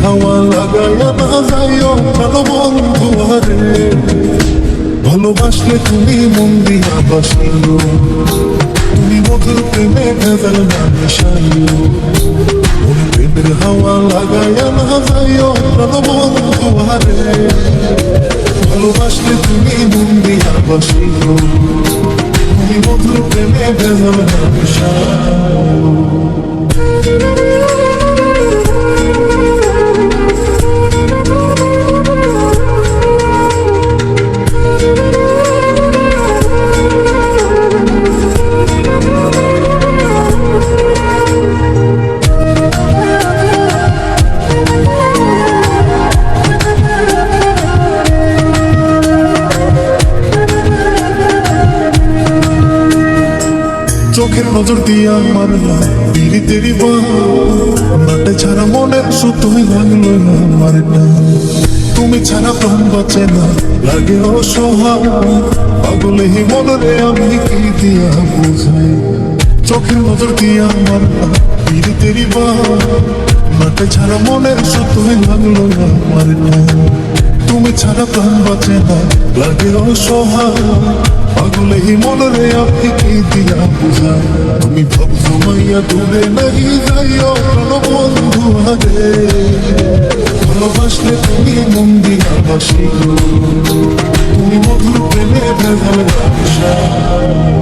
হাওয়া লাগাইয়া না যাইও প্রাণ বন্ধু হারে, ভালোবাসলে তুমি মন দিয়া বাসিও, তুমি মধুর প্রেমে ভেজাল না মিশাইও। প্রেমের হাওয়া লাগাইয়া না যাইও প্রাণ বন্ধু হারে, ভালোবাসলে তুমি মন দিয়া বাসিও, তুমি মধুর প্রেমে ভেজাল না মিশাইও। চোখের নজর দিয়া মারলা তেরি তেরি বাটে ছাড়া মনের সুতোই লাগলো আমার না, তুমি ছাড়া প্রাণ বাঁচে না লাগে অসহায়, পাগলে হি মনরে আমি কি দিয়া বুঝাই। চোখের নজর দিয়া মারলা তেরি তেরি বাটে ছাড়া মনের সুতোই লাগলো আমার না, তুমি ছাড়া প্রাণ বাঁচে না লাগে অসহায়, পাগলে হি মনরে আমি কি দিয়া বুঝাই। তুমি ভক্ত মাইয়া দূরে নাহি যাইও প্রাণ বন্ধু হারে, ভালোবাসলে তুমি মন দিয়া বাসিও, তুমি মধুর প্রেমে ভেজাল না মিশাইও।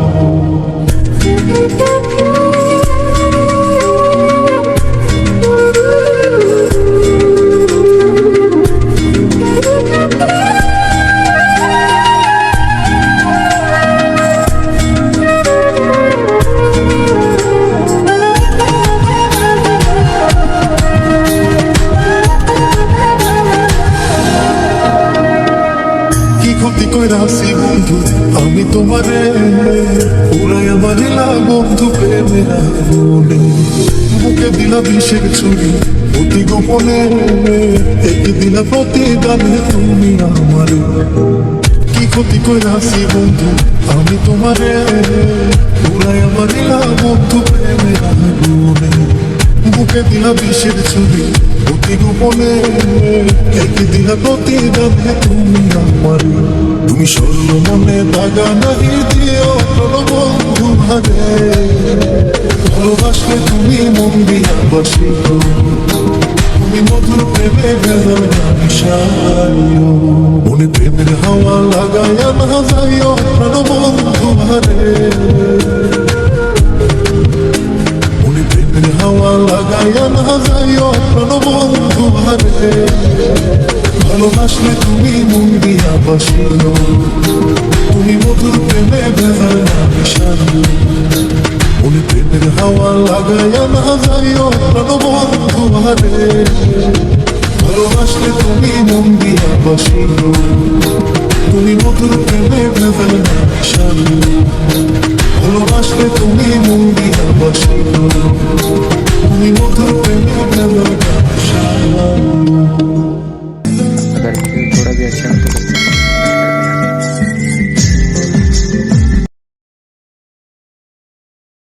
ক্ষতি কইরাছি বন্ধু আমি তোমারে, উড়াইয়া মারিলা বন্ধু প্রেমের আগুনে, বুকে দিলা বিষের ছুরি অতি গোপনে, একে দিলা প্রতি গানে তুমি আমারে। কি ক্ষতি কইরাছি বন্ধু আমি তোমারে, উড়াইয়া মারিলা বন্ধু প্রেমের আগুনে, বুকে দিলা বিষের ছুরি অতি গোপনে, একে দিলা প্রতি গানে তুমি আমারে। তুমি স্বর্ণ মনে দাগা নাহি দিও প্রাণ বন্ধু হারে, ভালোবাসলে তুমি মন দিয়া বাসিও, তুমি মধুর প্রেমে ভেজাল না মিশাইও। মনে প্রেমের হাওয়া লাগাইয়া না যাইও প্রাণ বন্ধু হারে, মনে প্রেমের হাওয়া লাগাইয়া না যাইও প্রাণ বন্ধু হারে, ভালোবাসলে তুমি মন দিয়া বাসিও, তুমি মধুর প্রেমে ভেজাল না মিশাইও। মনে প্রেমের হাওয়া লাগাইয়া না যাইও প্রাণ বন্ধু হারে, ভালোবাসলে তুমি মন দিয়া বাসিও, তুমি মধুর প্রেমে ভেজাল না মিশাইও। ভালোবাসলে তুমি মন দিয়া বাসিও, তুমি মধুর প্রেমে ভেজাল না